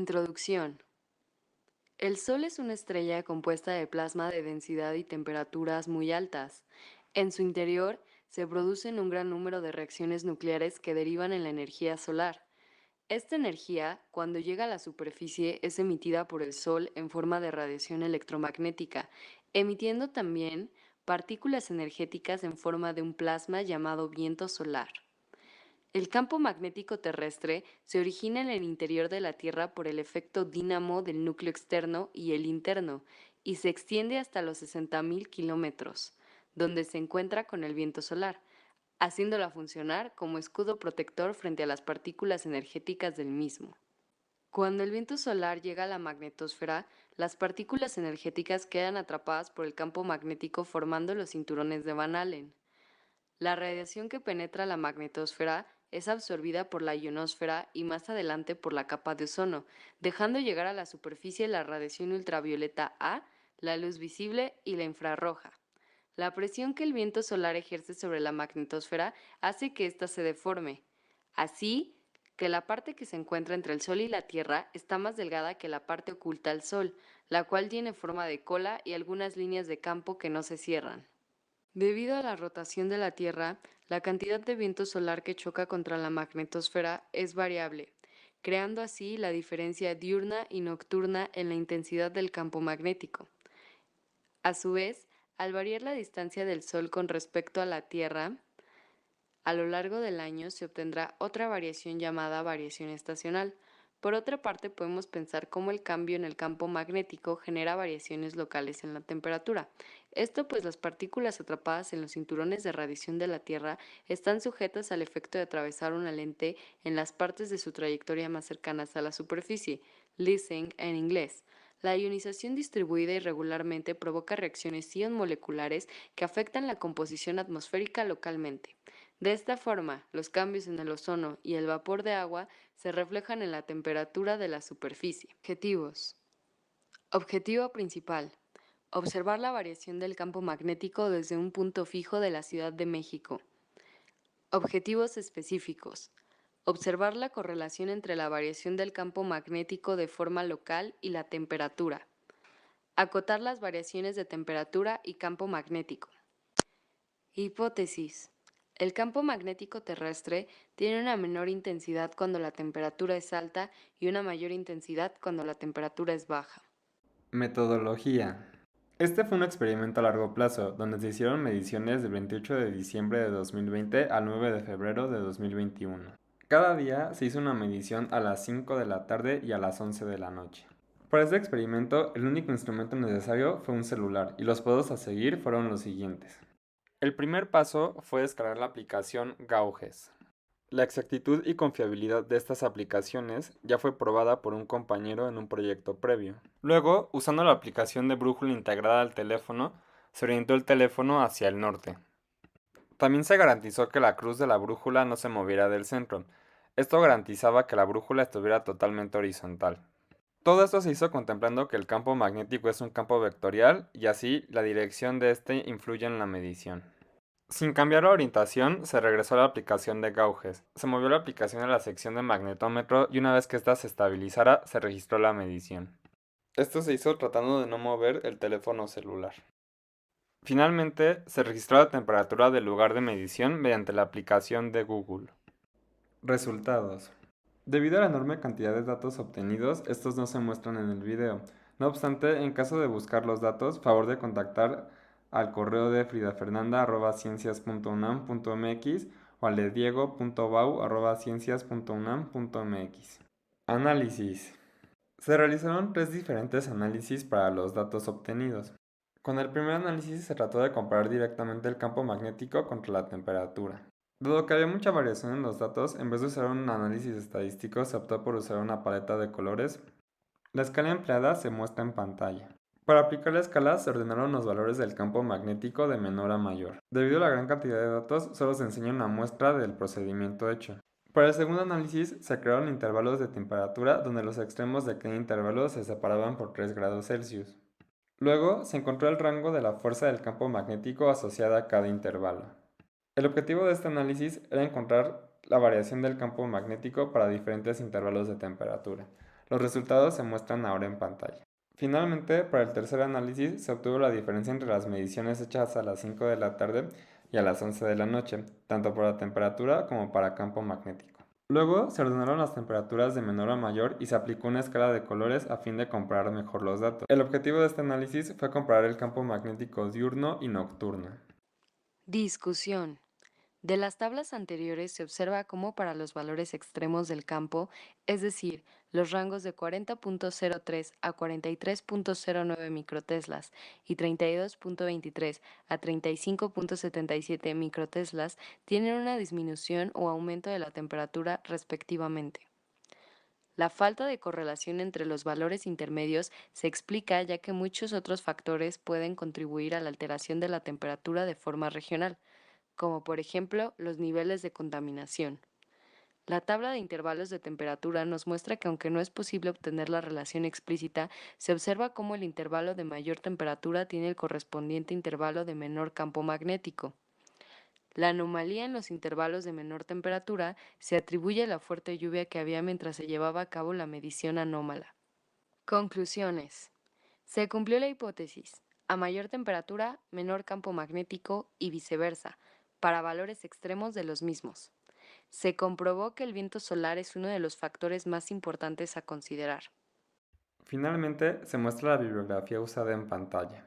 Introducción. El Sol es una estrella compuesta de plasma de densidad y temperaturas muy altas. En su interior se producen un gran número de reacciones nucleares que derivan en la energía solar. Esta energía, cuando llega a la superficie, es emitida por el Sol en forma de radiación electromagnética, emitiendo también partículas energéticas en forma de un plasma llamado viento solar. El campo magnético terrestre se origina en el interior de la Tierra por el efecto dínamo del núcleo externo y el interno, y se extiende hasta los 60.000 kilómetros, donde se encuentra con el viento solar, haciéndola funcionar como escudo protector frente a las partículas energéticas del mismo. Cuando el viento solar llega a la magnetosfera, las partículas energéticas quedan atrapadas por el campo magnético formando los cinturones de Van Allen. La radiación que penetra la magnetosfera es absorbida por la ionosfera y más adelante por la capa de ozono, dejando llegar a la superficie la radiación ultravioleta A, la luz visible y la infrarroja. La presión que el viento solar ejerce sobre la magnetosfera hace que ésta se deforme. Así que la parte que se encuentra entre el Sol y la Tierra está más delgada que la parte oculta al Sol, la cual tiene forma de cola y algunas líneas de campo que no se cierran. Debido a la rotación de la Tierra, la cantidad de viento solar que choca contra la magnetosfera es variable, creando así la diferencia diurna y nocturna en la intensidad del campo magnético. A su vez, al variar la distancia del Sol con respecto a la Tierra, a lo largo del año se obtendrá otra variación llamada variación estacional. Por otra parte, podemos pensar cómo el cambio en el campo magnético genera variaciones locales en la temperatura. Esto pues las partículas atrapadas en los cinturones de radiación de la Tierra están sujetas al efecto de atravesar una lente en las partes de su trayectoria más cercanas a la superficie, lissing en inglés. La ionización distribuida irregularmente provoca reacciones ion-moleculares que afectan la composición atmosférica localmente. De esta forma, los cambios en el ozono y el vapor de agua se reflejan en la temperatura de la superficie. Objetivos. Objetivo principal. Observar la variación del campo magnético desde un punto fijo de la Ciudad de México. Objetivos específicos. Observar la correlación entre la variación del campo magnético de forma local y la temperatura. Acotar las variaciones de temperatura y campo magnético. Hipótesis. El campo magnético terrestre tiene una menor intensidad cuando la temperatura es alta y una mayor intensidad cuando la temperatura es baja. Metodología. Este fue un experimento a largo plazo, donde se hicieron mediciones del 28 de diciembre de 2020 al 9 de febrero de 2021. Cada día se hizo una medición a las 5 de la tarde y a las 11 de la noche. Para este experimento, el único instrumento necesario fue un celular, y los pasos a seguir fueron los siguientes. El primer paso fue descargar la aplicación Gauges. La exactitud y confiabilidad de estas aplicaciones ya fue probada por un compañero en un proyecto previo. Luego, usando la aplicación de brújula integrada al teléfono, se orientó el teléfono hacia el norte. También se garantizó que la cruz de la brújula no se moviera del centro. Esto garantizaba que la brújula estuviera totalmente horizontal. Todo esto se hizo contemplando que el campo magnético es un campo vectorial y así la dirección de este influye en la medición. Sin cambiar la orientación, se regresó a la aplicación de Gauges. Se movió la aplicación a la sección de magnetómetro y una vez que ésta se estabilizara, se registró la medición. Esto se hizo tratando de no mover el teléfono celular. Finalmente, se registró la temperatura del lugar de medición mediante la aplicación de Google. Resultados. Debido a la enorme cantidad de datos obtenidos, estos no se muestran en el video. No obstante, en caso de buscar los datos, favor de contactar al correo de fridafernanda@ciencias.unam.mx o al de diego.bau@ciencias.unam.mx. Análisis. Se realizaron tres diferentes análisis para los datos obtenidos. Con el primer análisis se trató de comparar directamente el campo magnético contra la temperatura. Dado que había mucha variación en los datos, en vez de usar un análisis estadístico, se optó por usar una paleta de colores. La escala empleada se muestra en pantalla. Para aplicar la escala se ordenaron los valores del campo magnético de menor a mayor. Debido a la gran cantidad de datos, solo se enseña una muestra del procedimiento hecho. Para el segundo análisis se crearon intervalos de temperatura donde los extremos de cada intervalo se separaban por 3 grados Celsius. Luego se encontró el rango de la fuerza del campo magnético asociada a cada intervalo. El objetivo de este análisis era encontrar la variación del campo magnético para diferentes intervalos de temperatura. Los resultados se muestran ahora en pantalla. Finalmente, para el tercer análisis se obtuvo la diferencia entre las mediciones hechas a las 5 de la tarde y a las 11 de la noche, tanto para temperatura como para campo magnético. Luego se ordenaron las temperaturas de menor a mayor y se aplicó una escala de colores a fin de comparar mejor los datos. El objetivo de este análisis fue comparar el campo magnético diurno y nocturno. Discusión. De las tablas anteriores se observa cómo para los valores extremos del campo, es decir, los rangos de 40.03 a 43.09 microteslas y 32.23 a 35.77 microteslas, tienen una disminución o aumento de la temperatura respectivamente. La falta de correlación entre los valores intermedios se explica ya que muchos otros factores pueden contribuir a la alteración de la temperatura de forma regional, como por ejemplo los niveles de contaminación. La tabla de intervalos de temperatura nos muestra que aunque no es posible obtener la relación explícita, se observa cómo el intervalo de mayor temperatura tiene el correspondiente intervalo de menor campo magnético. La anomalía en los intervalos de menor temperatura se atribuye a la fuerte lluvia que había mientras se llevaba a cabo la medición anómala. Conclusiones. Se cumplió la hipótesis. A mayor temperatura, menor campo magnético y viceversa, para valores extremos de los mismos. Se comprobó que el viento solar es uno de los factores más importantes a considerar. Finalmente, se muestra la bibliografía usada en pantalla.